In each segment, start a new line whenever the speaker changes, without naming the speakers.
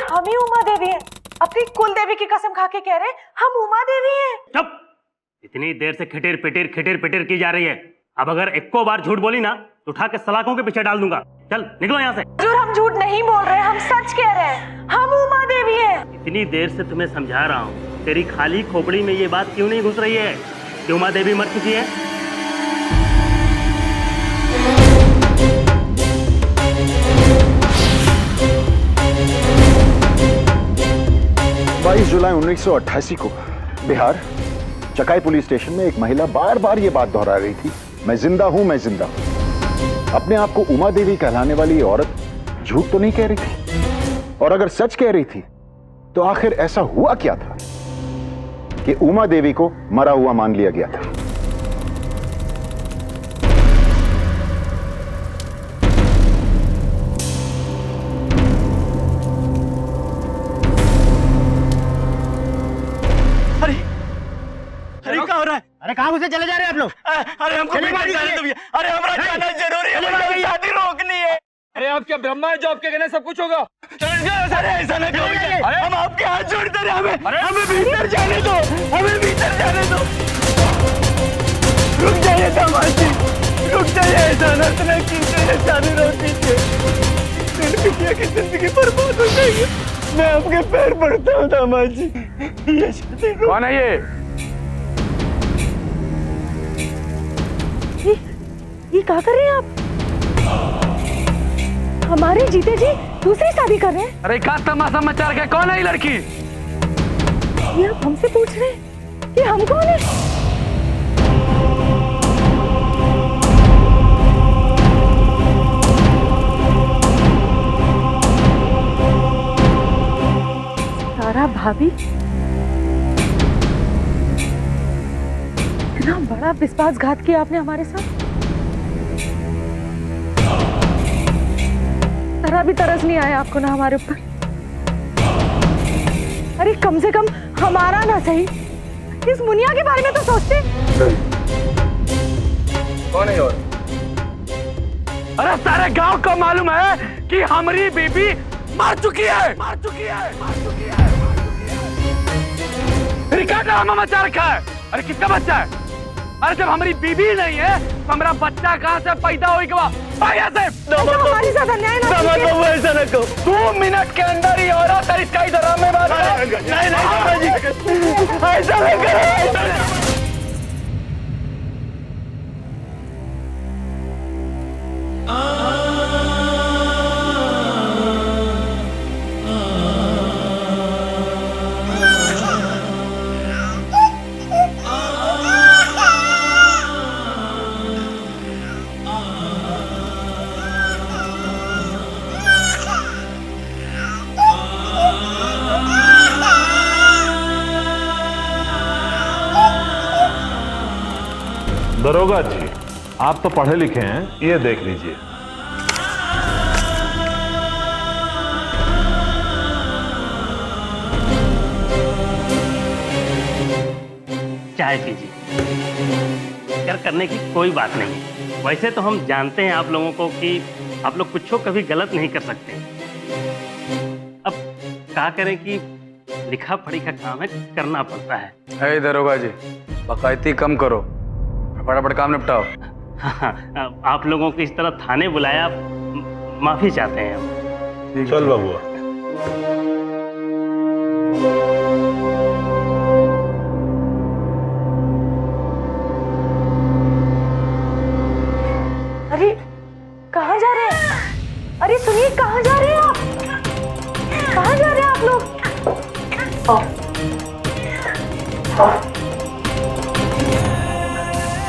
हम ही उमा देवी हैं। अपनी कुल देवी की कसम खा के कह रहे हैं हम उमा देवी हैं।
चुप! इतनी देर से खिटिर पिटिर की जा रही है। अब अगर एको बार झूठ बोली ना तो उठा के सलाखों के पीछे डाल दूंगा। चल निकलो यहाँ से।
हुजूर हम झूठ नहीं बोल रहे, हम सच कह रहे हैं, हम उमा देवी हैं।
इतनी देर से तुम्हें समझा रहा हूँ, तेरी खाली खोपड़ी में ये बात क्यों नहीं घुस रही है कि उमा देवी मर चुकी है?
22 जुलाई 1988 को बिहार चकाई पुलिस स्टेशन में एक महिला बार बार ये बात दोहरा रही थी, मैं जिंदा हूं, मैं जिंदा हूं। अपने आप को उमा देवी कहलाने वाली ये औरत झूठ तो नहीं कह रही थी, और अगर सच कह रही थी तो आखिर ऐसा हुआ क्या था कि उमा देवी को मरा हुआ मान लिया गया था?
क्या हो रहा है?
अरे कहाँ घुसे चले जा रहे हैं आप लोग?
अरे हमको भीतर जाने दो भैया। अरे हमारा जाना जरूरी है, हमें शादी रोकनी है।
अरे आप क्या ब्रह्मा है जो आपके कहने सब कुछ होगा?
अरे ऐसा ना करो, हम आपके हाथ जोड़ते रहे, हमें भीतर जाने दो, हमें भीतर जाने दो। रुक जाइए दामाद जी, रुक जाइए, ऐसा ना कीजिए, शादी रोक दीजिए। मेरी बिटिया की जिंदगी बर्बाद हो जाएगी। मैं आपके पैर पड़ता हूँ दामाद जी, ये शादी रोक।
कौन है ये?
ये क्या कर रहे हैं आप? हमारे जीते जी दूसरी शादी कर रहे हैं।
अरे क्या तमाशा मचा रखा है? कौन है ये लड़की?
ये आप हमसे पूछ रहे हैं कि हम कौन है? तारा भाभी, इतना बड़ा विश्वासघात किया आपने हमारे साथ। जरा भी तरस नहीं आया आपको ना हमारे ऊपर? अरे कम से कम हमारा ना सही, इस मुनिया के बारे में तो सोचते।
कौन है और? अरे सारे गांव को मालूम है कि हमारी बीबी मर चुकी है, मर चुकी है, मर चुकी है, मर चुकी है। फिर क्या ड्रामा मचा रखा है? अरे किसका बच्चा है? अरे जब हमारी बीबी नहीं है तो हमारा बच्चा कहाँ से पैदा होगा?
हमारे साथ अन्याय ना कीजिए।
ऐसा न कहो। 2 मिनट के अंदर ही औरत और इसका इधर में बात नहीं ऐसा नहीं करो।
दरोगा जी, आप तो पढ़े लिखे हैं, ये देख लीजिए।
चाय पीजिए, फिक्र करने की कोई बात नहीं है। वैसे तो हम जानते हैं आप लोगों को कि आप लोग कुछ कभी गलत नहीं कर सकते। अब क्या करें कि लिखा पढ़ी का काम है, करना पड़ता है।
अरे दरोगा जी, बकायती कम करो, फटाफट काम निपटाओ।
आप लोगों को इस तरह थाने बुलाया, माफी चाहते हैं हम।
चल बाबुआ।
अरे कहाँ जा रहे हैं? अरे सुनिए, कहाँ जा रहे हैं आप? कहाँ जा रहे हैं आप लोग?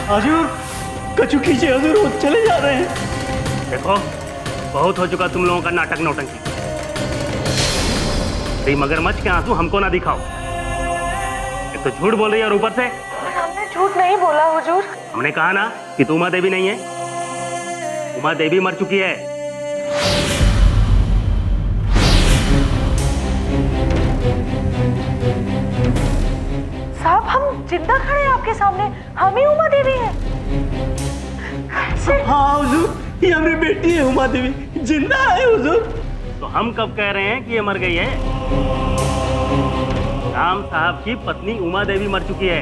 हजूर, कछु कीजिए हजूर, वो चले जा रहे हैं। देखो, बहुत हो चुका तुम लोगों का नाटक नौटंकी। मगरमच्छ के आंसू हमको ना दिखाओ। एक तो झूठ बोल रही है और ऊपर से।
हमने झूठ नहीं बोला हुजूर।
हमने कहा ना कि तू उमा देवी नहीं है। उमा देवी मर चुकी है।
साहब, हम जिंदा खड़े हैं आपके सामने, हम ही उमा देवी हैं।
हाँ हुजूर, ये हमारी बेटी है उमा देवी, जिंदा है हुजूर। तो हम कब कह रहे हैं कि ये मर गई है? राम साहब की पत्नी उमा देवी मर चुकी है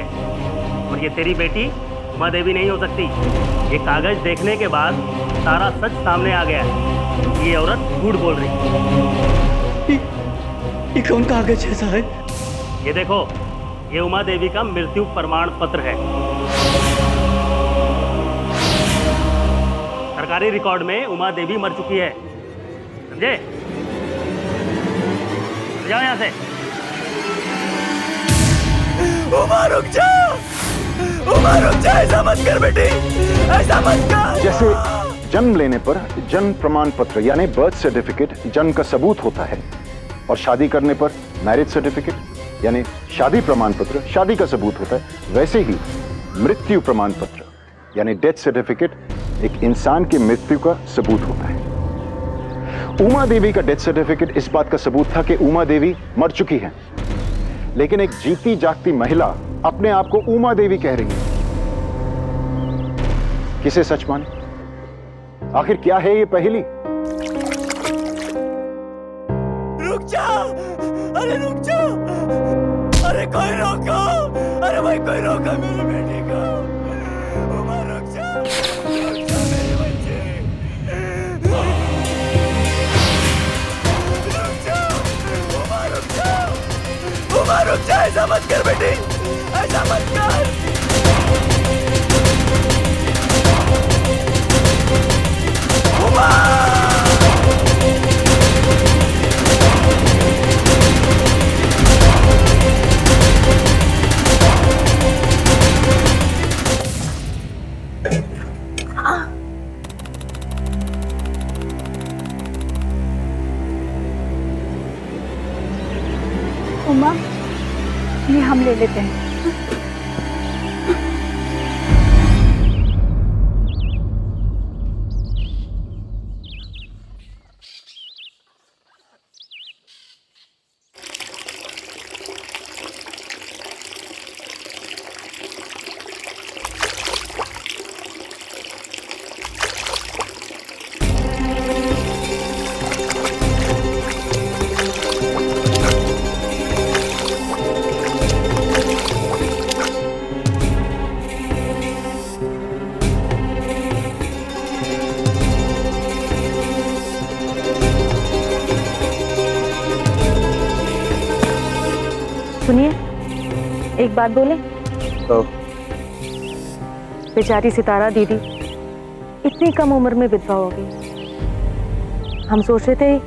और ये तेरी बेटी उमा देवी नहीं हो सकती। ये कागज देखने के बाद सारा सच सामने आ गया है। ये औरत झूठ बोल रही है।
ये कौन कागज है साहब?
ये देखो, ये उमा देवी का मृत्यु प्रमाण पत्र है। सरकारी रिकॉर्ड में उमा देवी मर चुकी है, समझे? जाओ यहाँ से।
उमा रुक जा, उमा रुक जा, ऐसा मत कर बेटी, ऐसा मत कर।
जैसे जन्म लेने पर जन्म प्रमाण पत्र यानी बर्थ सर्टिफिकेट जन्म का सबूत होता है और शादी करने पर मैरिज सर्टिफिकेट यानी शादी प्रमाण पत्र शादी का सबूत होता है, वैसे ही मृत्यु प्रमाण पत्र यानी डेथ सर्टिफिकेट एक इंसान की मृत्यु का सबूत होता है। उमा देवी का डेथ सर्टिफिकेट इस बात का सबूत था कि उमा देवी मर चुकी है, लेकिन एक जीती जागती महिला अपने आप को उमा देवी कह रही है। किसे सच माने? आखिर क्या है ये पहेली?
रुक जा, अरे रुक जा, अरे कोई रोको, अरे भाई कोई रोको मेरी बेटी को। उमा रुक जा मेरे बच्चे, रुक जा, उमा रुक जा, उमा रुक जा, ऐसा मत कर बेटी, ऐसा मत कर। उमा!
उमा, ये हम ले लेते हैं। सुनिए, एक बात बोले?
तो
बेचारी सितारा दीदी इतनी कम उम्र में विधवा हो गई। हम सोच रहे थे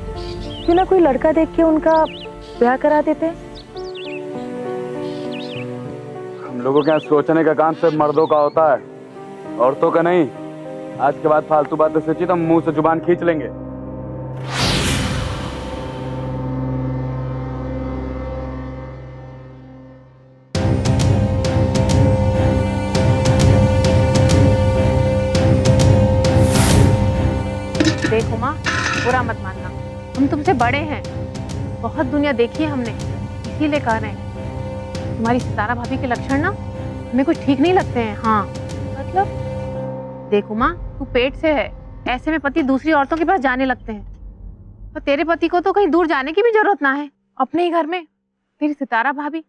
क्यों ना कोई लड़का देख के उनका ब्याह करा देते।
हम लोगों के यहाँ सोचने का काम सिर्फ मर्दों का होता है, औरतों का नहीं। आज के बाद फालतू बातें सोची तो मुंह से जुबान खींच लेंगे।
देखो माँ, बुरा मत मानना, हम तुमसे बड़े हैं, बहुत दुनिया देखी है हमने, इसीलिए कह रहे हैं। तुम्हारी सितारा भाभी के लक्षण ना हमें कुछ ठीक नहीं लगते हैं। हाँ मतलब देखो माँ, तू पेट से है, ऐसे में पति दूसरी औरतों के पास जाने लगते हैं, और तेरे पति को तो कहीं दूर जाने की भी जरूरत ना है, अपने ही घर में तेरी सितारा भाभी।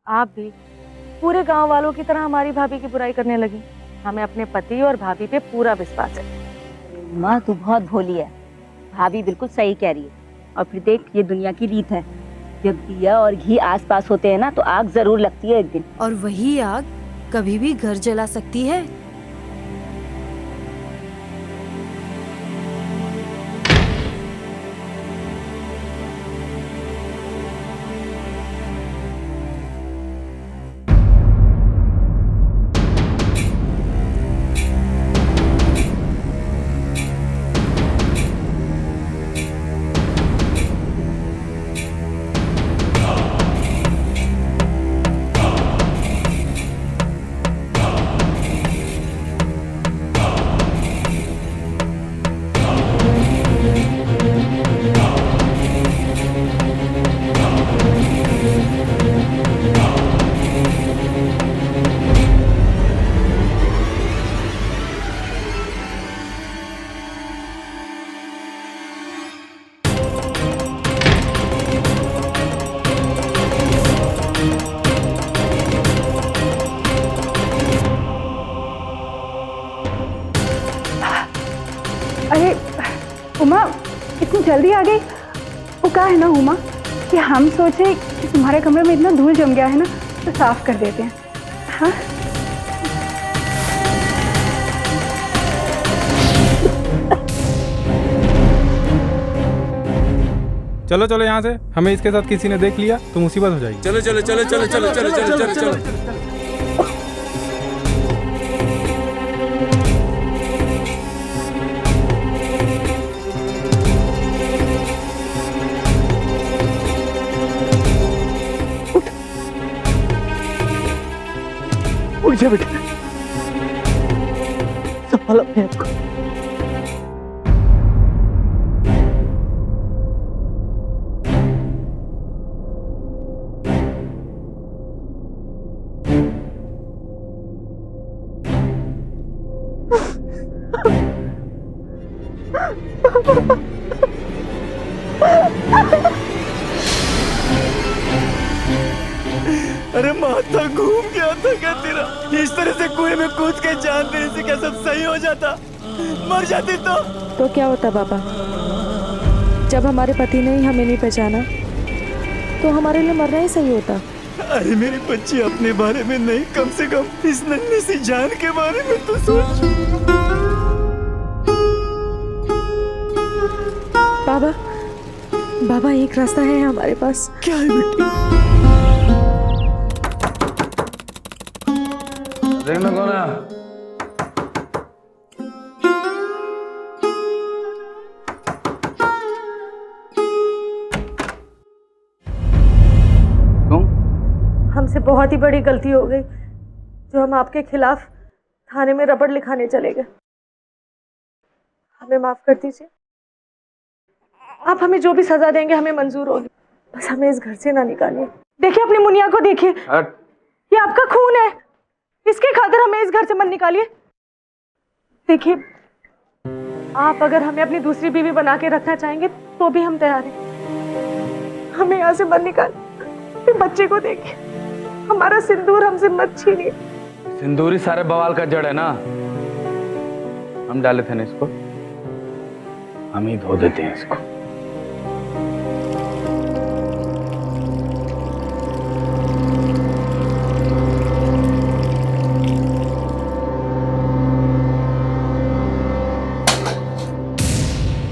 आप भी पूरे गांव वालों की तरह हमारी भाभी की बुराई करने लगी। हमें अपने पति और भाभी पे पूरा विश्वास है।
माँ तू बहुत भोली है, भाभी बिल्कुल सही कह रही है। और फिर देख, ये दुनिया की रीत है, जब दिया और घी आसपास होते हैं ना तो आग जरूर लगती है एक दिन।
और वही आग कभी भी घर जला सकती है।
जल्दी आ गई। वो कहा है ना उमा कि हम सोचे कि तुम्हारे कमरे में इतना धूल जम गया है ना तो साफ कर देते हैं। हाँ
चलो चलो यहाँ से, हमें इसके साथ किसी ने देख लिया तो मुसीबत हो जाएगी।
चलो चलो चलो चलो चलो चलो चलो चलो चलो
उठ जा बेटा, संभाल अपने आप को।
अरे माथा घूम गया था क्या तेरा? इस तरह से कुएं में कूद के जान देने से क्या सब सही हो जाता? मर जाती तो
क्या होता पापा? जब हमारे पति ने ही हमें नहीं पहचाना तो हमारे लिए मरना ही सही होता।
अरे मेरी बच्ची, अपने बारे में नहीं, कम से कम इस नन्ही सी जान के बारे में तो सोच।
बाबा बाबा एक रास्ता है हमारे पास।
क्या है बेटी?
देखना कौन है? तुम?
हमसे बहुत ही बड़ी गलती हो गई जो हम आपके खिलाफ थाने में रबड़ लिखाने चले गए। हमें माफ कर दीजिए। आप हमें जो भी सजा देंगे हमें मंजूर होगी, बस हमें इस घर से ना निकालिए। देखिए अपनी मुनिया को देखिए, ये आपका खून है, इसके खातिर हमें इस घर से मत निकालिए। देखिए आप अगर हमें अपनी दूसरी बीवी बना के रखना चाहेंगे तो भी हम तैयार हैं। हमें यहाँ से मत निकालिए। बच्चे को देखिए, हमारा सिंदूर हमसे मत छीनिए।
सिंदूरी सारे बवाल का जड़ है ना, हम डाले थे ना इसको, हम ही धो देते हैं इसको।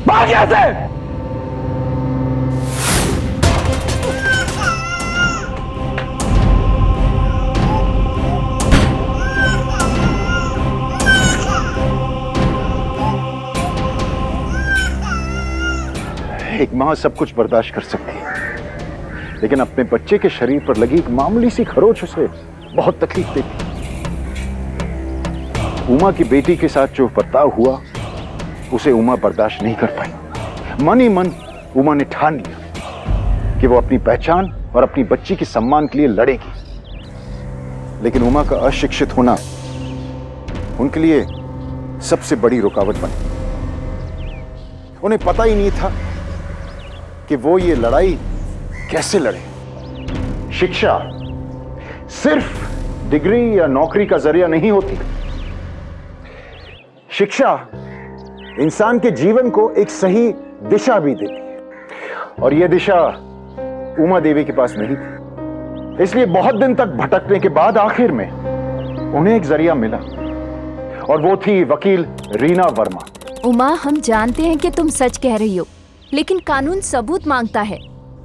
भाग यहां से!
एक मां सब कुछ बर्दाश्त कर सकती है, लेकिन अपने बच्चे के शरीर पर लगी एक मामूली सी खरोच उसे बहुत तकलीफ देती। उमा की बेटी के साथ जो बर्ताव हुआ उसे उमा बर्दाश्त नहीं कर पाई। मन ही मन उमा ने ठान लिया कि वो अपनी पहचान और अपनी बच्ची के सम्मान के लिए लड़ेगी। लेकिन उमा का अशिक्षित होना उनके लिए सबसे बड़ी रुकावट बनी। उन्हें पता ही नहीं था कि वो ये लड़ाई कैसे लड़े। शिक्षा सिर्फ डिग्री या नौकरी का जरिया नहीं होती। शिक्षा इंसान के जीवन को एक सही दिशा भी देती है, और यह दिशा उमा देवी के पास नहीं थी। इसलिए बहुत दिन तक भटकने के बाद आखिर में उन्हें एक जरिया मिला, और वो थी वकील रीना वर्मा।
उमा, हम जानते हैं कि तुम सच कह रही हो, लेकिन कानून सबूत मांगता है,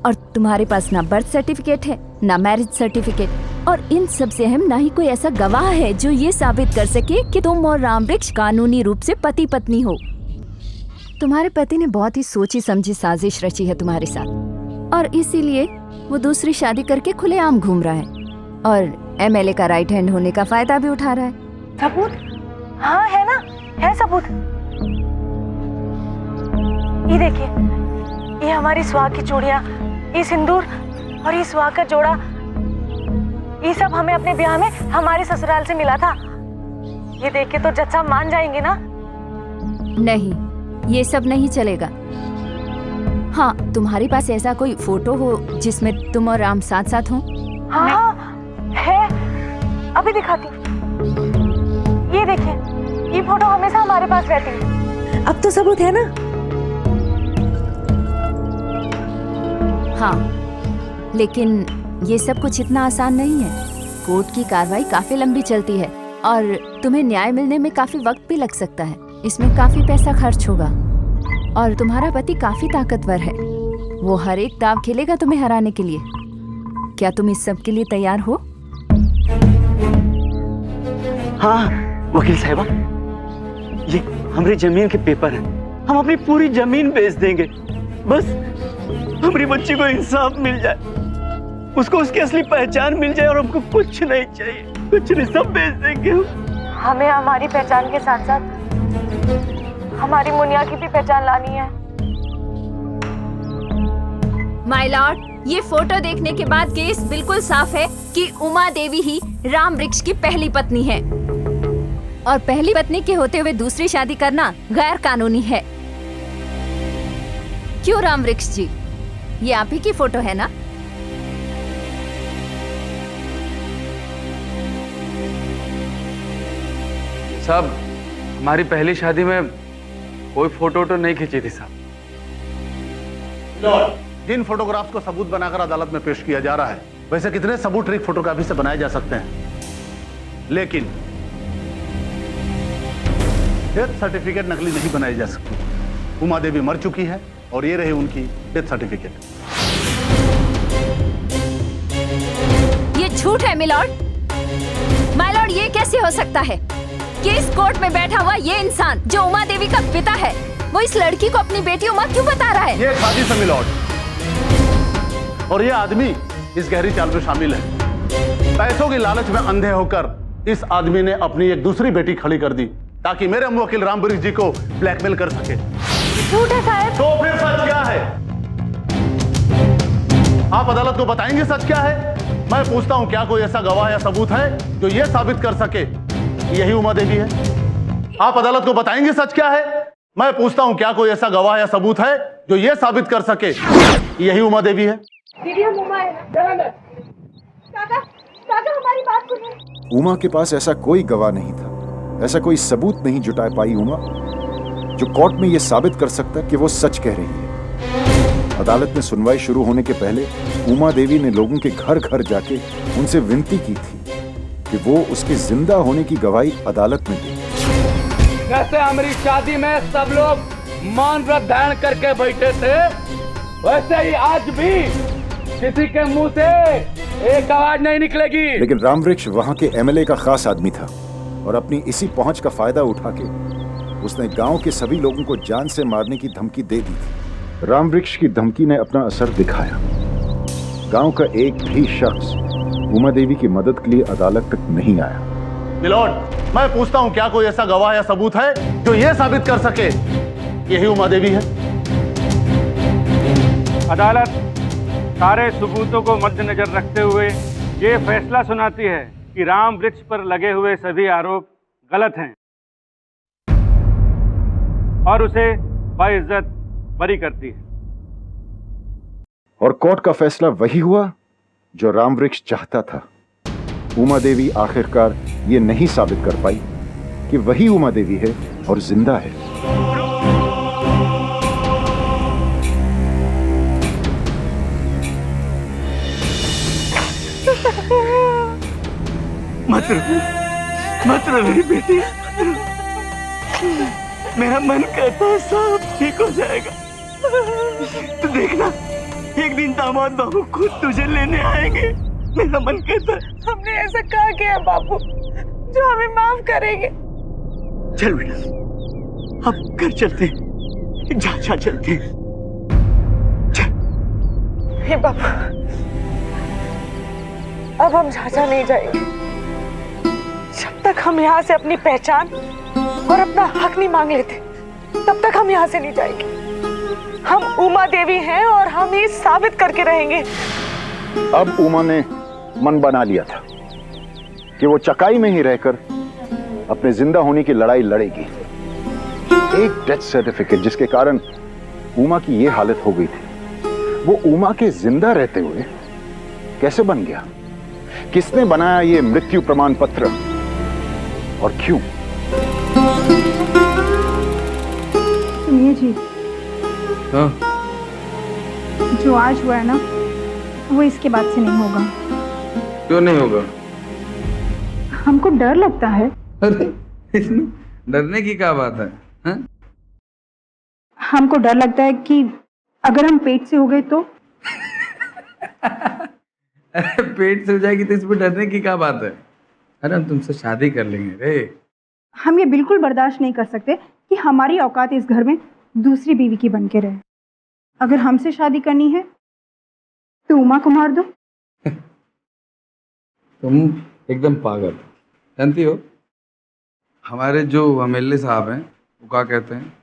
और तुम्हारे पास ना बर्थ सर्टिफिकेट है ना मैरिज सर्टिफिकेट, और इन सब से अहम ना ही कोई ऐसा गवाह है जो ये साबित कर सके कि तुम और रामवृक्ष कानूनी रूप से पति पत्नी हो। तुम्हारे पति ने बहुत ही सोची समझी साजिश रची है तुम्हारे साथ, और इसीलिए वो दूसरी शादी करके खुलेआम घूम रहा है, और एमएलए का राइट हैंड होने का फायदा भी उठा रहा है।
सबूत? हाँ है ना, है सबूत। ये देखिए, ये हमारी सुहाग की चूड़ियां, ये सिंदूर और ये सुहाग का जोड़ा, ये सब हमें अपने ब्याह में हमारे ससुराल से मिला था। ये देख के तो जज साहब मान जाएंगे ना?
नहीं, ये सब नहीं चलेगा। हाँ, तुम्हारे पास ऐसा कोई फोटो हो जिसमें तुम और राम साथ साथ हो?
हाँ है, अभी दिखाती हूँ। ये देखिए, ये फोटो हमेशा हमारे पास रहती है। अब तो सबूत है ना?
हाँ, लेकिन ये सब कुछ इतना आसान नहीं है। कोर्ट की कार्रवाई काफी लंबी चलती है और तुम्हें न्याय मिलने में काफी वक्त भी लग सकता है। इसमें काफी पैसा खर्च होगा और तुम्हारा पति काफी ताकतवर है। वो हर एक दाव खेलेगा तुम्हें हराने के लिए। क्या तुम इस सब के लिए तैयार हो?
हाँ वकील साहिबा, ये हमारी जमीन के पेपर हैं। हम अपनी पूरी जमीन बेच देंगे, बस हमारी बच्ची को इंसाफ मिल जाए, उसको उसकी असली पहचान मिल जाए और हमको कुछ नहीं चाहिए, कुछ नहीं, सब बेच देंगे हम।
हमें हमारी पहचान के साथ साथ हमारी मुनिया की भी पहचान लानी है।
माय लॉर्ड, ये फोटो देखने के बाद केस बिल्कुल साफ है कि उमा देवी ही राम वृक्ष की पहली पत्नी है और पहली पत्नी के होते हुए दूसरी शादी करना गैर कानूनी है। क्यों राम वृक्ष जी, ये आप ही की फोटो है ना?
साहब, हमारी पहली शादी में कोई फोटो तो नहीं खींची थी साहब।
जिन फोटोग्राफ्स को सबूत बनाकर अदालत में पेश किया जा रहा है, वैसे कितने सबूत ट्रिक फोटोग्राफी से बनाए जा सकते हैं, लेकिन डेथ सर्टिफिकेट नकली नहीं बनाई जा सकती। उमा देवी मर चुकी है और ये रही उनकी डेथ सर्टिफिकेट।
ये झूठ है मिलॉर्ड। माय लॉर्ड, ये कैसे हो सकता है कि इस कोर्ट में बैठा हुआ ये इंसान जो उमा देवी का पिता है, वो इस लड़की को अपनी बेटी उमा क्यों बता रहा है?
ये साजिश है मिलॉर्ड, और ये आदमी इस गहरी चाल में शामिल है। पैसों की लालच में अंधे होकर इस आदमी ने अपनी एक दूसरी बेटी खड़ी कर दी ताकि मेरे वकील राम वृक्ष जी को ब्लैकमेल कर सके।
झूठ है साहब।
तो फिर सच क्या है? आप अदालत को बताएंगे सच क्या है? मैं पूछता हूं, क्या कोई ऐसा गवाह या सबूत है जो यह साबित कर सके कि यही उमा देवी है? आप अदालत को बताएंगे सच क्या है? मैं पूछता हूं, क्या कोई ऐसा गवाह या सबूत है जो यह साबित कर सके कि यही उमा देवी है?
दीदी हम उमा है ना? काका, काका हमारी बात सुनिए।
उमा के पास ऐसा कोई गवाह नहीं था, ऐसा कोई सबूत नहीं जुटा पाई उमा जो कोर्ट में यह साबित कर सकता कि वो सच कह रही है। अदालत में सुनवाई शुरू होने के पहले उमा देवी ने लोगों के घर घर जाके उनसे विनती की थी कि वो उसके जिंदा होने की गवाही अदालत में दे।
कैसे हमारी शादी में सब लोग मौन व्रत धारण करके बैठे थे, वैसे ही आज भी किसी के मुंह से एक आवाज नहीं निकलेगी।
लेकिन राम वृक्ष वहां के एमएलए का खास आदमी था और अपनी इसी पहुंच का फायदा उठा के उसने गांव के सभी लोगों को जान से मारने की धमकी दे दी थी। राम वृक्ष की धमकी ने अपना असर दिखाया। गांव का एक भी शख्स उमा देवी की मदद के लिए अदालत तक नहीं आया।
मिलॉर्ड, मैं पूछता हूं, क्या कोई ऐसा गवाह या सबूत है जो यह साबित कर सके यही उमा देवी है?
अदालत सारे सबूतों को मद्देनजर रखते हुए ये फैसला सुनाती है कि राम वृक्ष पर लगे हुए सभी आरोप गलत हैं और उसे बाइज्जत बरी करती है।
और कोर्ट का फैसला वही हुआ जो राम वृक्ष चाहता था। उमा देवी आखिरकार ये नहीं साबित कर पाई कि वही उमा देवी है और जिंदा है।
मत रो मेरी बेटी, मेरा मन कहता है सब ठीक हो जाएगा। तो देखना, एक दिन दामाद बाबू खुद तुझे लेने आएंगे। मेरा मन कहता है।
हमने ऐसा कहा किया बाबू जो हमें माफ करेंगे।
चल बेटा, अब घर चलते हैं, झाझा चलते हैं।
हे बाबू, अब हम झाझा नहीं जाएंगे जब तक हम यहाँ से अपनी पहचान और अपना हक नहीं मांग लेते, तब तक हम यहाँ से नहीं जाएंगे। हम उमा देवी हैं और हम ये साबित करके रहेंगे।
अब उमा ने मन बना लिया था कि वो चकाई में ही रहकर अपने जिंदा होने की लड़ाई लड़ेगी। एक डेथ सर्टिफिकेट जिसके कारण उमा की ये हालत हो गई थी, वो उमा के जिंदा रहते हुए कैसे बन गया? किसने बनाया ये मृत्यु प्रमाण पत्र और क्यों?
सुनिए जी, जो आज हुआ है ना, वो इसके बाद से नहीं होगा।
क्यों नहीं होगा?
हमको डर लगता है।
अरे इसमें डरने की क्या बात है, हैं?
हमको डर लगता है कि अगर हम पेट से हो गए तो।
अरे पेट से हो जाएगी तो इसमें डरने की क्या बात है? अरे हम तुमसे शादी कर लेंगे रे।
हम ये बिल्कुल बर्दाश्त नहीं कर सकते कि हमारी औकात इस घर में दूसरी बीवी की बन के रहे। अगर हमसे शादी करनी है तो उमा को मार दो।
तुम एकदम पागल। जानती हो हमारे जो एमएलए साहब हैं वो क्या कहते हैं?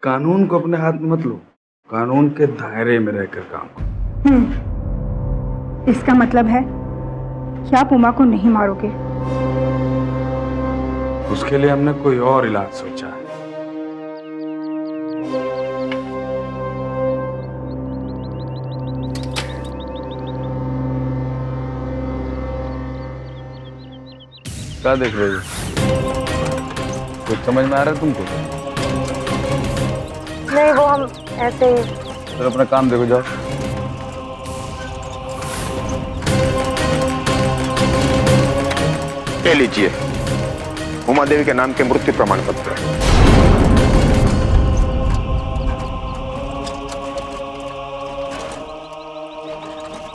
कानून को अपने हाथ में मत लो, कानून के दायरे में रहकर काम करो।
इसका मतलब है कि आप उमा को नहीं मारोगे।
उसके लिए हमने कोई और इलाज सोचा है। क्या देख रहे हो? कुछ समझ में आ रहा है तुमको?
नहीं, वो हम ऐसे ही।
तो अपना काम देखो, जाओ।
ले लीजिए उमा देवी के नाम के मृत्यु प्रमाण पत्र।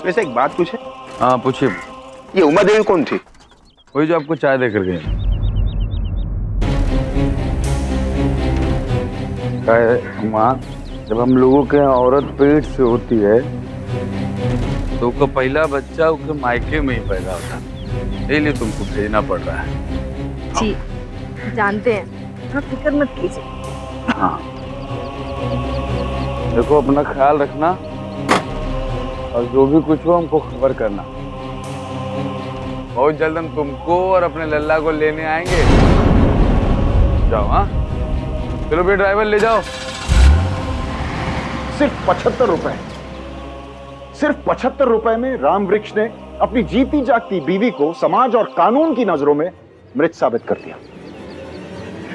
वैसे एक बात पूछे?
हाँ पूछिए।
ये उमा देवी कौन थी?
वही जो आपको चाय देकर गए। माँ, जब हम लोगों के यहाँ औरत पेट से होती है तो उसका पहला बच्चा उसके मायके में ही पैदा होता है, इसलिए तुमको भेजना पड़ रहा है।
जी जानते हैं, आप फिक्र मत कीजिए।
हाँ देखो, अपना ख्याल रखना और जो भी कुछ हो हमको खबर करना। बहुत जल्द हम तुमको और अपने लल्ला को लेने आएंगे। जाओ। हाँ चलो भी, ड्राइवर ले जाओ।
सिर्फ 75 रुपए, सिर्फ 75 रुपए में राम वृक्ष ने अपनी जीती जागती बीवी को समाज और कानून की नजरों में मृत साबित कर दिया।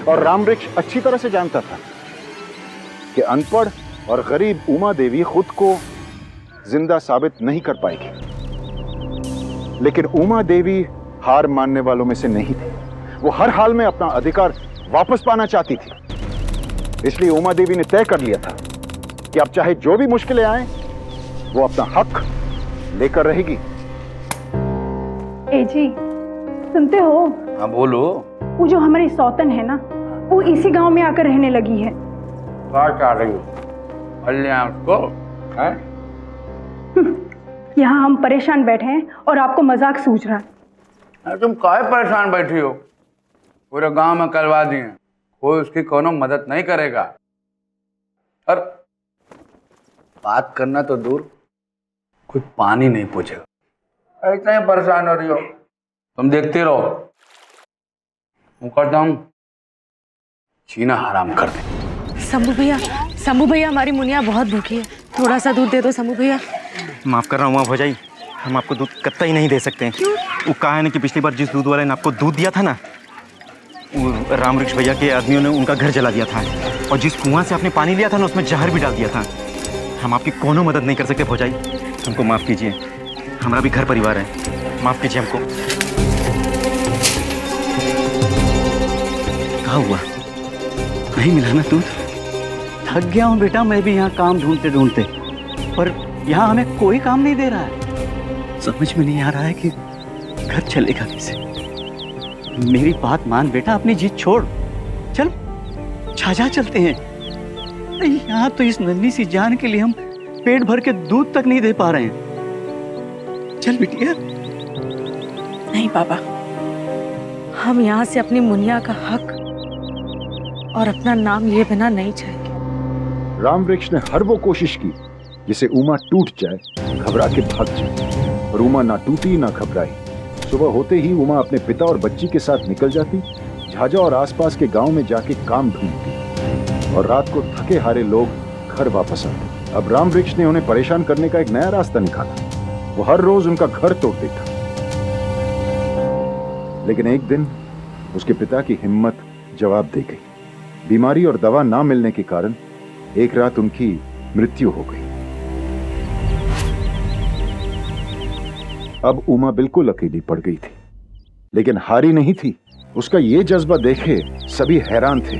और राम वृक्ष अच्छी तरह से जानता था कि अनपढ़ और गरीब उमा देवी खुद को जिंदा साबित नहीं कर पाएगी। लेकिन उमा देवी हार मानने वालों में से नहीं थी। वो हर हाल में अपना अधिकार वापस पाना चाहती थी। इसलिए उमा देवी ने तय कर लिया था कि अब चाहे जो भी मुश्किलें आए, वो अपना हक लेकर रहेगी।
ए जी, सुनते हो?
हाँ बोलो।
वो जो हमारी सौतन है ना, वो इसी गांव में आकर रहने लगी है।
क्या चाह रही हो? उसको है?
यहाँ हम परेशान बैठे हैं और आपको मजाक सूझ रहा है।
अरे तुम काहे परेशान बैठी हो? पूरे गांव में करवा दिए, कोई उसकी कोनो मदद नहीं करेगा। और बात करना तो दूर, कोई पानी नहीं पूछेगा। ऐसा ही परेशान हो रही हो, तुम देखते रहो। मुकदम जीना हराम कर दे।
शंभू भैया, हमारी मुनिया बहुत भूखी है, थोड़ा सा दूध दे दो शंभू भैया।
माफ कर रहा हूँ भौजाई, हम आपको दूध कतई नहीं दे सकते। क्यों? वो कहा है ना कि पिछली बार जिस दूध वाले ने आपको दूध दिया था ना, वो राम वृक्ष भैया के आदमियों ने उनका घर जला दिया था, और जिस कुआं से आपने पानी लिया था ना, उसमें जहर भी डाल दिया था। हम आपकी कोनो मदद नहीं कर सकते भौजाई, हमको माफ कीजिए। हमारा भी घर परिवार है, माफ कीजिए हमको।
क्या हुआ? नहीं मिला ना दूध? थक गया हूँ बेटा मैं भी यहाँ काम ढूंढते ढूंढते, पर यहाँ हमें कोई काम नहीं दे रहा है। समझ में नहीं आ रहा है कि घर चलेगा कैसे। मेरी बात मान बेटा, अपनी जीत छोड़, चल झाझा चलते हैं। नहीं, यहाँ तो इस नन्ही सी जान के लिए हम पेट भर के दूध तक नहीं दे पा रहे हैं। चल बिटिया।
नहीं पापा, हम यहाँ से अपनी मुनिया का हक और अपना नाम लिए बिना नहीं जाएंगे।
राम वृक्ष ने हर वो कोशिश की जिसे उमा टूट जाए, घबरा के भाग जाए, और उमा ना टूटी ना घबराई। सुबह होते ही उमा अपने पिता और बच्ची के साथ निकल जाती, झाझा और आसपास के गांव में जाके काम ढूंढती, और रात को थके हारे लोग घर वापस आते। अब राम वृक्ष ने उन्हें परेशान करने का एक नया रास्ता निकाला। वो हर रोज उनका घर तोड़ देता। लेकिन एक दिन उसके पिता की हिम्मत जवाब दे गई। बीमारी और दवा ना मिलने के कारण एक रात उनकी मृत्यु हो गई। अब उमा बिल्कुल अकेली पड़ गई थी, लेकिन हारी नहीं थी। उसका ये जज्बा देखे सभी हैरान थे।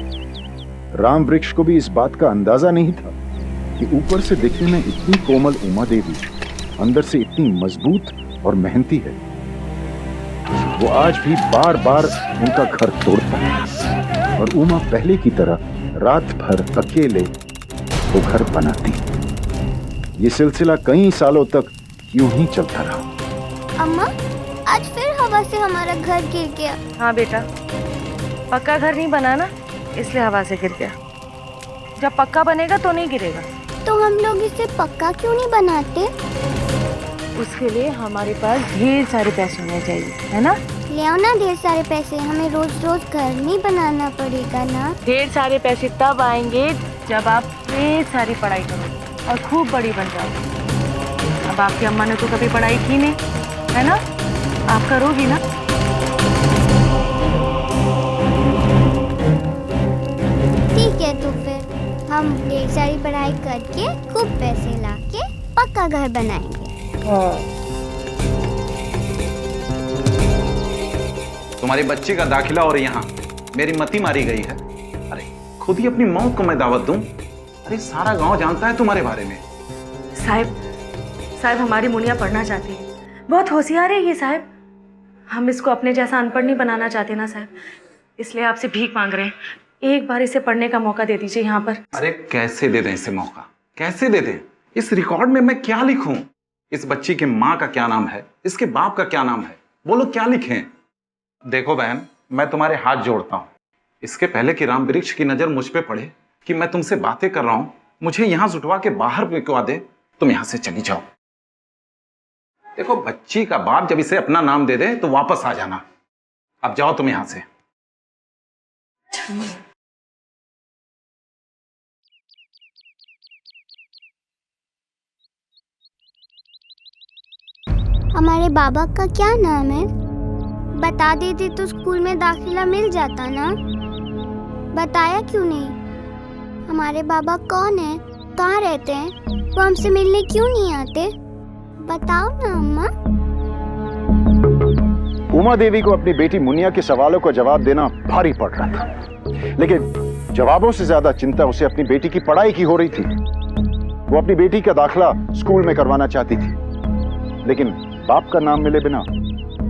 राम वृक्ष को भी इस बात का अंदाजा नहीं था कि ऊपर से दिखने में इतनी कोमल उमा देवी अंदर से इतनी मजबूत और मेहनती है। वो आज भी बार बार उनका घर तोड़ता है और उमा पहले की तरह रात भर अकेले वो घर बनाती। ये सिलसिला कई सालों तक यूं ही चलता रहा।
अम्मा, आज फिर हवा से हमारा घर गिर गया।
हाँ बेटा, पक्का घर नहीं बना ना, इसलिए हवा से गिर गया। जब पक्का बनेगा तो नहीं गिरेगा।
तो हम लोग इसे पक्का क्यों नहीं बनाते?
उसके लिए हमारे पास ढेर सारे पैसे होने चाहिए, है ना?
ले आओ ना ढेर सारे पैसे, हमें रोज रोज घर नहीं बनाना पड़ेगा ना।
ढेर सारे पैसे तब आएंगे जब आप ढेर सारी पढ़ाई करोगे और खूब बड़ी बन जाओगे। अब आपकी अम्मा ने तो कभी पढ़ाई की नहीं, है ना? आप करोगी ना?
ठीक है, तो फिर हम ढेर सारी पढ़ाई करके खूब पैसे लाके पक्का घर बनाएंगे।
तुम्हारी बच्ची का दाखिला और यहाँ मेरी मती मारी गई है। अरे खुद ही अपनी मौत को मैं दावत दूं? अरे सारा गांव जानता है तुम्हारे बारे में।
साहब हमारी मुनिया पढ़ना चाहती है, बहुत होशियार है ये साहब। हम इसको अपने जैसा अनपढ़ नहीं बनाना चाहते ना साहब, इसलिए आपसे भीख मांग रहे हैं। एक बार इसे पढ़ने का मौका दे दीजिए यहाँ पर।
अरे कैसे दे दें इसे मौका, कैसे दे दें? इस रिकॉर्ड में मैं क्या लिखूं? इस बच्ची के माँ का क्या नाम है, इसके बाप का क्या नाम है, वो लोग क्या लिखें? देखो बहन, मैं तुम्हारे हाथ जोड़ता हूं, इसके पहले कि राम वृक्ष की नजर मुझ पे पड़े कि मैं तुमसे बातें कर रहा हूं, मुझे यहां जुटवा के बाहर फेंकवा दे, तुम यहां से चली जाओ। देखो, बच्ची का बाप जब इसे अपना नाम दे दे तो वापस आ जाना। अब जाओ तुम यहां से।
हमारे बाबा का क्या नाम है? बता देते तो स्कूल में दाखिला मिल जाता ना। बताया क्यों नहीं? हमारे बाबा कौन है, कहाँ रहते हैं, वो हमसे मिलने क्यों नहीं आते? बताओ ना अम्मा।
उमा देवी को अपनी बेटी मुनिया के सवालों का जवाब देना भारी पड़ रहा था, लेकिन जवाबों से ज्यादा चिंता उसे अपनी बेटी की पढ़ाई की हो रही थी। वो अपनी बेटी का दाखिला स्कूल में करवाना चाहती थी, लेकिन बाप का नाम मिले बिना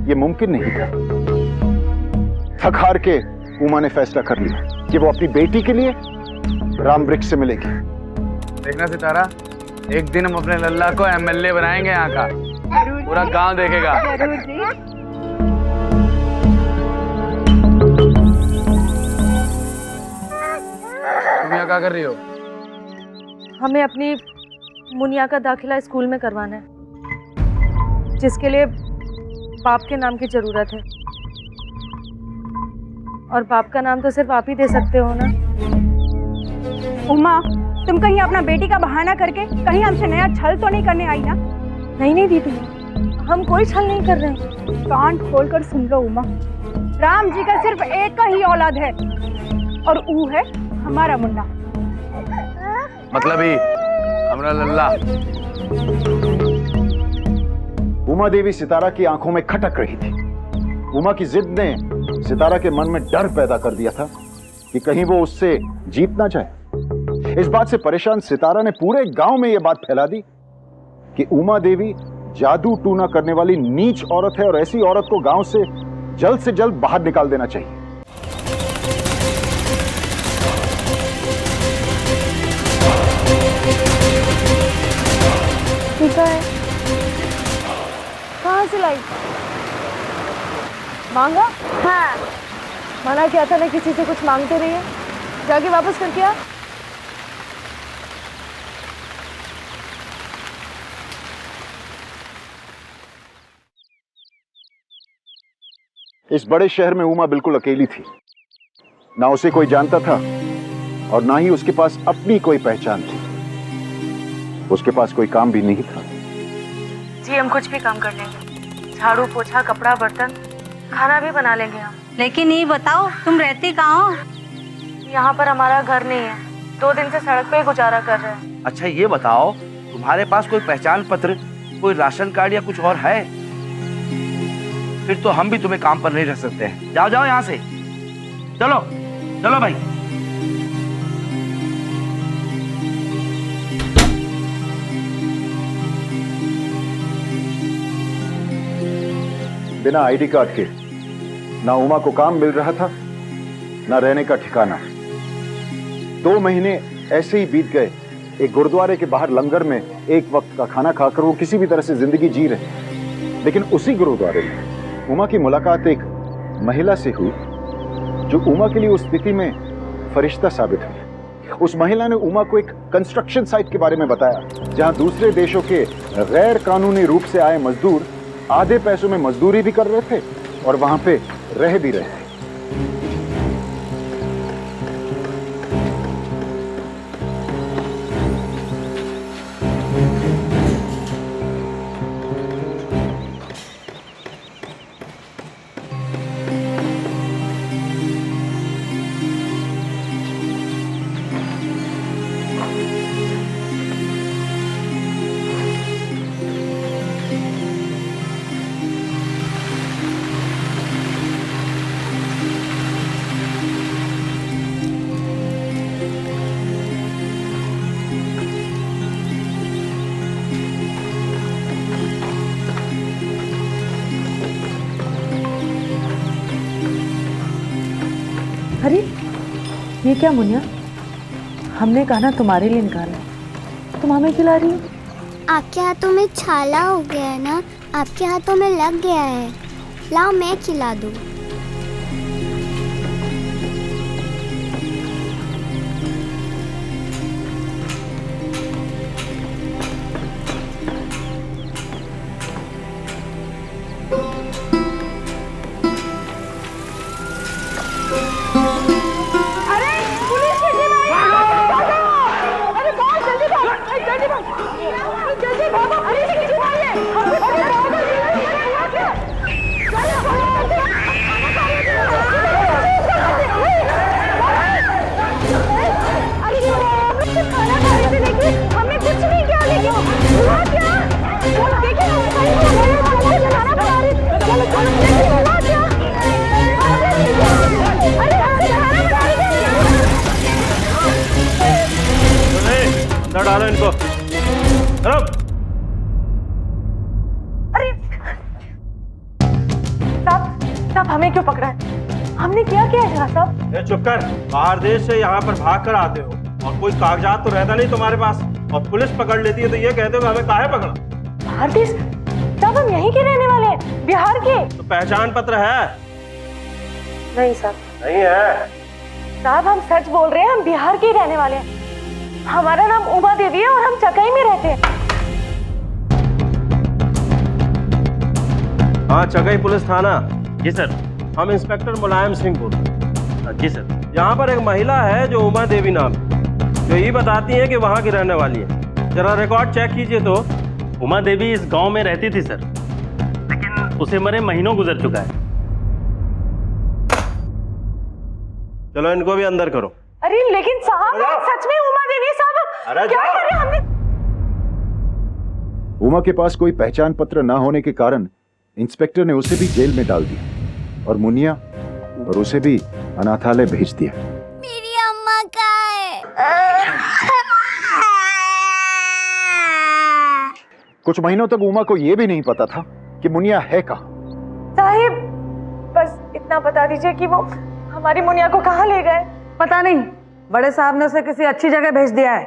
यह मुमकिन नहीं था। थक हार के उमा ने फैसला कर लिया कि वो अपनी बेटी के लिए राम वृक्ष से मिलेगी।
देखना सितारा, एक दिन हम अपने लल्ला को एमएलए बनाएंगे यहाँ का, पूरा गांव देखेगा।
जरूर जी।
तुम यहाँ क्या कर रही हो?
हमें अपनी मुनिया का दाखिला स्कूल में करवाना है, जिसके लिए बाप के नाम की जरूरत है, और बाप का नाम तो सिर्फ आप ही दे सकते हो ना।
उमा, तुम कहीं अपना बेटी का बहाना करके कहीं हमसे नया छल तो नहीं करने आई ना?
नहीं दीदी, हम कोई छल नहीं कर रहे हैं।
कान खोलकर सुन लो उमा, राम जी का सिर्फ एक ही औलाद है और वो है हमारा मुन्ना।
मतलब ही हमारा लल्ला।
उमा देवी सितारा की आंखों में खटक रही थी। उमा की जिद ने सितारा के मन में डर पैदा कर दिया था कि कहीं वो उससे जीत ना जाए। इस बात से परेशान सितारा ने पूरे गांव में यह बात फैला दी कि उमा देवी जादू टूना करने वाली नीच औरत है और ऐसी औरत को गांव से जल्द बाहर निकाल देना चाहिए।
ठीक है, कहाँ से लाई? मांगा?
हाँ।
मना किया था ना किसी से कुछ मांगते नहीं है, जाके वापस करके आ।
इस बड़े शहर में उमा बिल्कुल अकेली थी। ना उसे कोई जानता था और ना ही उसके पास अपनी कोई पहचान थी। उसके पास कोई काम भी नहीं था।
जी हम कुछ भी काम कर लेंगे, झाड़ू पोछा कपड़ा बर्तन, खाना भी बना लेंगे हम।
लेकिन ये बताओ, तुम रहते कहाँ हो?
यहाँ पर हमारा घर नहीं है, 2 दिन से सड़क पे गुजारा कर रहे हैं।
अच्छा ये बताओ, तुम्हारे पास कोई पहचान पत्र, कोई राशन कार्ड या कुछ और है?
फिर तो हम भी तुम्हें काम पर नहीं रख सकते हैं। जाओ जाओ यहाँ से, चलो चलो भाई।
बिना आईडी कार्ड के ना उमा को काम मिल रहा था, ना रहने का ठिकाना। 2 महीने ऐसे ही बीत गए। एक गुरुद्वारे के बाहर लंगर में एक वक्त का खाना खाकर वो किसी भी तरह से जिंदगी जी रहे। लेकिन उसी गुरुद्वारे में उमा की मुलाकात एक महिला से हुई जो उमा के लिए उस स्थिति में फरिश्ता साबित हुई। उस महिला ने उमा को एक कंस्ट्रक्शन साइट के बारे में बताया, जहां दूसरे देशों के गैर कानूनी रूप से आए मजदूर आधे पैसों में मजदूरी भी कर रहे थे और वहां पे रह भी रहे थे।
अरे ये क्या मुनिया, हमने कहा ना तुम्हारे लिए निकाला, तुम हमें खिला रही हो?
आपके हाथों में छाला हो गया है ना, आपके हाथों में लग गया है। लाओ मैं खिला दूं।
डालो इनको।
अरे साहब हमें क्यों पकड़ा है? हमने क्या किया है जहाँ साहब?
चुप कर। बाहर देश से यहाँ पर भाग कर आते हो और कोई कागजात तो रहता नहीं तुम्हारे पास, और पुलिस पकड़ लेती है तो ये कहते हो हमें काहे पकड़ा?
बाहर देश? साहब हम यहीं के रहने वाले हैं, बिहार के।
तो पहचान पत्र है?
नहीं साहब।
नहीं है?
साहब हम सच बोल रहे हैं, हम बिहार के ही रहने वाले हैं। हमारा नाम उमा देवी है और हम चकाई में रहते हैं।
हाँ, चकाई पुलिस थाना।
जी सर।
हम इंस्पेक्टर मुलायम सिंह बोल रहे हैं।
जी सर।
यहाँ पर एक महिला है जो उमा देवी नाम है, जो ये बताती है कि वहाँ की रहने वाली है। जरा रिकॉर्ड चेक कीजिए तो।
उमा देवी इस गांव में रहती थी सर, लेकिन उसे मरे महीनों गुजर चुका है।
चलो इनको भी अंदर करो।
अरे लेकिन साहब सच में उमा देवी साहब क्या कर रहे हैं? हमने
उमा के पास कोई पहचान पत्र न होने के कारण इंस्पेक्टर ने उसे भी जेल में डाल दिया और मुनिया और उसे भी अनाथालय भेज दिया।
मेरी अम्मा कहाँ है?
कुछ महीनों तक उमा को यह भी नहीं पता था कि मुनिया है कहाँ।
साहिब बस इतना बता दीजिए कि वो हमारी मुनिया को कहाँ ले गए?
पता नहीं, बड़े साहब ने उसे किसी अच्छी जगह भेज दिया है।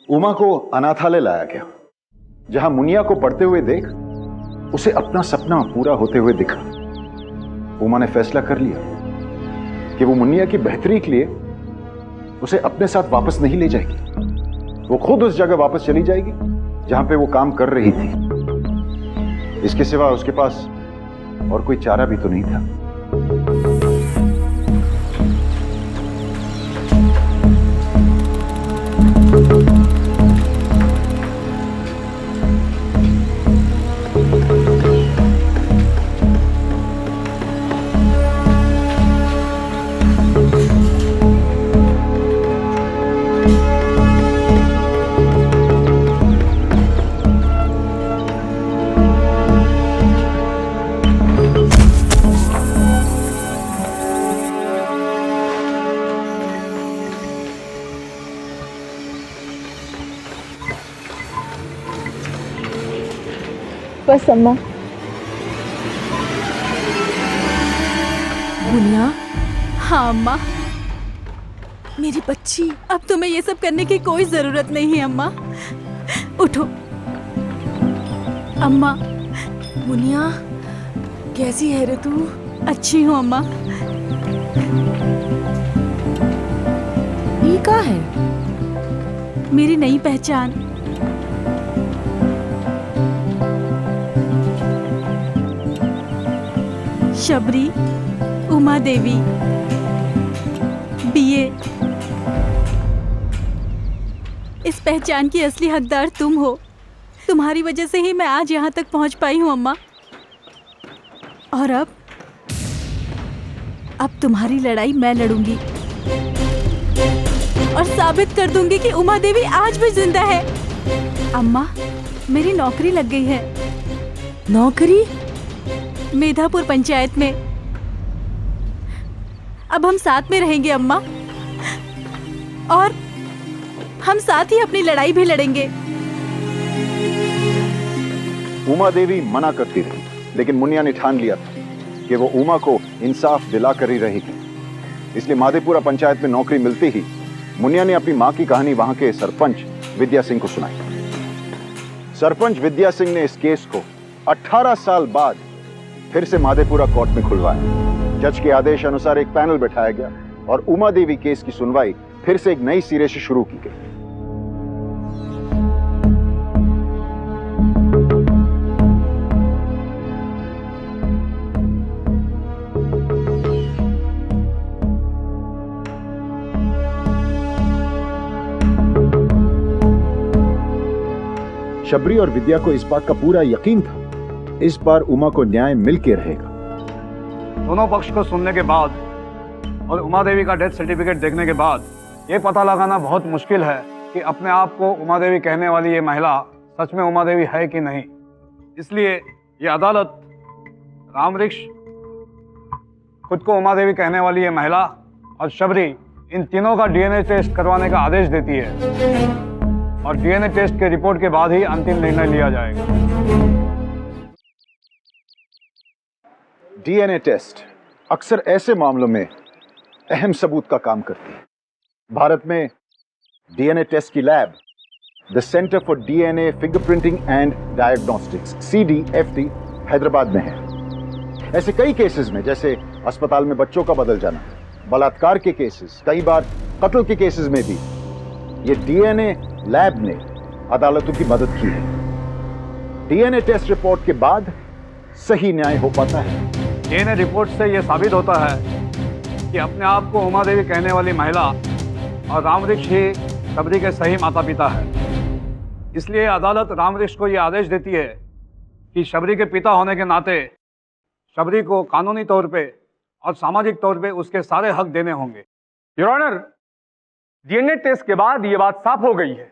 उमा को अनाथालय लाया गया, जहां मुनिया को पढ़ते हुए देख उसे अपना सपना पूरा होते हुए दिखा। उमा ने फैसला कर लिया कि वो मुनिया की बेहतरी के लिए उसे अपने साथ वापस नहीं ले जाएगी। वो खुद उस जगह वापस चली जाएगी जहां पे वो काम कर रही थी। इसके सिवा उसके पास और कोई चारा भी तो नहीं था।
बस अम्मा।
मुनिया। हाँ अम्मा। मेरी बच्ची, अब तुम्हें ये सब करने की कोई जरूरत नहीं है अम्मा। उठो। अम्मा। मुनिया, कैसी है रे तू? अच्छी हूँ अम्मा। ये क्या है? मेरी नई पहचान। शबरी उमा देवी, बीए। इस पहचान की असली हकदार तुम हो। तुम्हारी वजह से ही मैं आज यहाँ तक पहुँच पाई हूँ अम्मा। और अब तुम्हारी लड़ाई मैं लड़ूंगी और साबित कर दूंगी कि उमा देवी आज भी जिंदा है। अम्मा, मेरी नौकरी लग गई है। नौकरी? मेधापुर पंचायत में। अब हम साथ में रहेंगे अम्मा, और हम साथ ही अपनी लड़ाई भी लड़ेंगे।
उमा देवी मना करती रही, लेकिन मुनिया ने ठान लिया था कि वो उमा को इंसाफ दिलाकर ही रहेगी। इसलिए माधेपुरा पंचायत में नौकरी मिलते ही मुनिया ने अपनी मां की कहानी वहां के सरपंच विद्या सिंह को सुनाई। सरपंच विद्या सिंह ने इस केस को 18 साल बाद फिर से माधेपुरा कोर्ट में खुलवाया। जज के आदेश अनुसार एक पैनल बैठाया गया और उमा देवी केस की सुनवाई फिर से एक नई सिरे से शुरू की गई। शबरी और विद्या को इस बात का पूरा यकीन था, इस बार उमा को न्याय मिल के रहेगा।
दोनों पक्ष को सुनने के बाद और उमा देवी का डेथ सर्टिफिकेट देखने के बाद ये पता लगाना बहुत मुश्किल है कि अपने आप को उमा देवी कहने वाली ये महिला सच में उमा देवी है कि नहीं। इसलिए ये अदालत रामवृक्ष, खुद को उमा देवी कहने वाली ये महिला और शबरी, इन तीनों का डीएनए टेस्ट करवाने का आदेश देती है और डीएनए टेस्ट के रिपोर्ट के बाद ही अंतिम निर्णय लिया जाएगा।
डीएनए टेस्ट अक्सर ऐसे मामलों में अहम सबूत का काम करती है। भारत में डीएनए टेस्ट की lab the centre for DNA fingerprinting and diagnostics CDFD Hyderabad में है। ऐसे कई केसेस में, जैसे अस्पताल में बच्चों का बदल जाना, बलात्कार के केसेस, कई बार कत्ल के केसेस में भी ये डीएनए लैब ने अदालतों की मदद की है। डीएनए टेस्ट रिपोर्ट के बाद सही न्याय हो पाता है।
डीएनए रिपोर्ट से यह साबित होता है कि अपने आप को उमा देवी कहने वाली महिला और रामवृक्ष ही शबरी के सही माता पिता है। इसलिए अदालत रामवृक्ष को यह आदेश देती है कि शबरी के पिता होने के नाते शबरी को कानूनी तौर पे और सामाजिक तौर पे उसके सारे हक देने होंगे।
योर ऑनर, डीएनए टेस्ट के बाद यह बात साफ हो गई है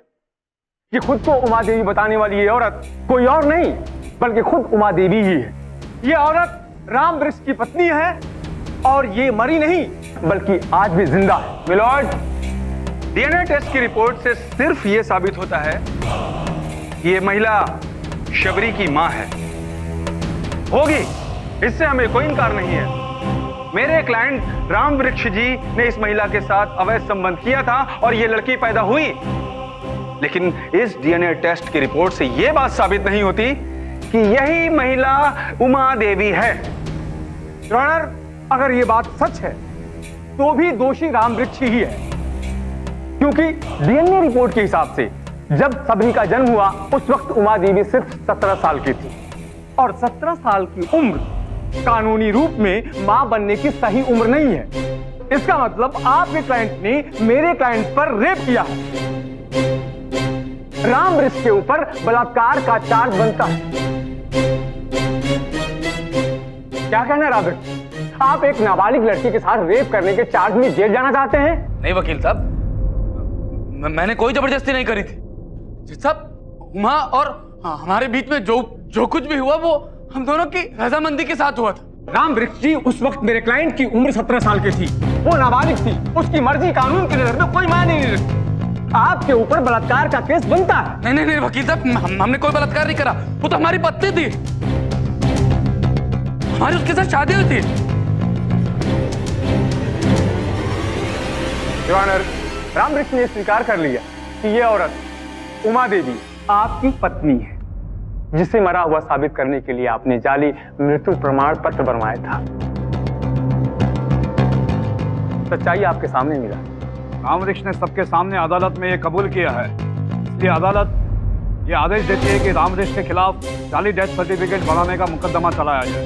कि खुद को उमा देवी बताने वाली ये औरत कोई और नहीं बल्कि खुद उमा देवी ही है। ये औरत रामवृक्ष की पत्नी है और ये मरी नहीं बल्कि आज भी जिंदा है। मिलॉर्ड, डीएनए टेस्ट की रिपोर्ट से सिर्फ ये साबित होता है कि ये महिला शबरी की मां है। होगी, इससे हमें कोई इनकार नहीं है। मेरे क्लाइंट रामवृक्ष जी ने इस महिला के साथ अवैध संबंध किया था और ये लड़की पैदा हुई, लेकिन इस डीएनए टेस्ट की रिपोर्ट से यह बात साबित नहीं होती कि यही महिला उमा देवी है। योर ऑनर, अगर यह बात सच है तो भी दोषी रामवृक्ष ही है, क्योंकि डीएनए रिपोर्ट के हिसाब से जब शबरी का जन्म हुआ उस वक्त उमा देवी सिर्फ 17 साल की थी और 17 साल की उम्र कानूनी रूप में मां बनने की सही उम्र नहीं है। इसका मतलब आपके क्लाइंट ने मेरे क्लाइंट पर रेप किया है। रामवृक्ष के ऊपर बलात्कार का चार्ज बनता है। क्या कहना है रामवृक्ष? आप एक नाबालिग लड़की के साथ रेप करने के चार्ज में जेल जाना चाहते हैं?
नहीं वकील साहब, मैंने कोई जबरदस्ती नहीं करी थी। जज साहब, उमा और हमारे बीच में जो कुछ भी हुआ वो हम दोनों की रजामंदी के साथ हुआ था।
रामवृक्ष जी, उस वक्त मेरे क्लाइंट की उम्र 17 साल की थी। वो नाबालिग थी, उसकी मर्जी कानून की नजर में कोई मायने नहीं रखती।
आपके ऊपर बलात्कार का केस बनता है।
नहीं नहीं नहीं वकील साहब, हमने कोई बलात्कार नहीं करा। वो तो हमारी पत्नी थी, हमारी उसके साथ शादी हुई थी।
ऑनर, रामवृक्ष ने स्वीकार कर लिया कि ये औरत उमा देवी आपकी पत्नी है, जिसे मरा हुआ साबित करने के लिए आपने जाली मृत्यु प्रमाण पत्र बनवाया था। सच्चाई आपके सामने मिला।
रामवृक्ष ने सबके सामने अदालत में ये कबूल किया है, इसलिए अदालत ये आदेश देती है कि रामवृक्ष के खिलाफ जाली डेथ सर्टिफिकेट बनाने का मुकदमा चलाया जाए।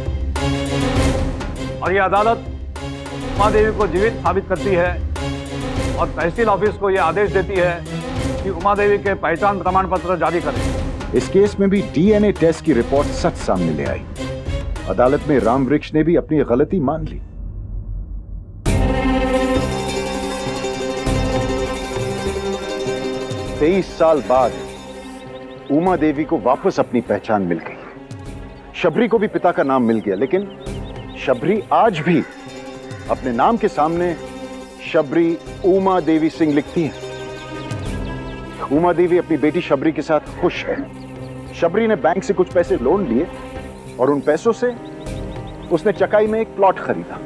और ये अदालत उमा देवी को जीवित साबित करती है और तहसील ऑफिस को ये आदेश देती है कि उमा देवी के पहचान प्रमाण पत्र जारी करें।
इस केस में भी डीएनए टेस्ट की रिपोर्ट सच सामने ले आई। अदालत में रामवृक्ष ने भी अपनी गलती मान ली। तेईस साल बाद उमा देवी को वापस अपनी पहचान मिल गई। शबरी को भी पिता का नाम मिल गया, लेकिन शबरी आज भी अपने नाम के सामने शबरी उमा देवी सिंह लिखती है। उमा देवी अपनी बेटी शबरी के साथ खुश है। शबरी ने बैंक से कुछ पैसे लोन लिए और उन पैसों से उसने चकाई में एक प्लॉट खरीदा।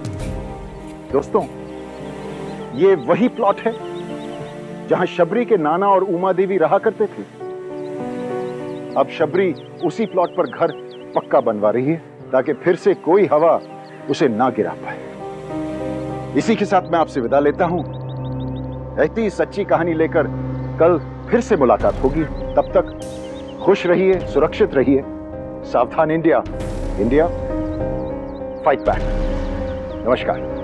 दोस्तों, ये वही प्लॉट है जहां शबरी के नाना और उमा देवी रहा करते थे। अब शबरी उसी प्लॉट पर घर पक्का बनवा रही है ताकि फिर से कोई हवा उसे ना गिरा पाए। इसी के साथ मैं आपसे विदा लेता हूं। ऐसी सच्ची कहानी लेकर कल फिर से मुलाकात होगी। तब तक खुश रहिए, सुरक्षित रहिए। सावधान इंडिया, इंडिया फाइट बैक। नमस्कार।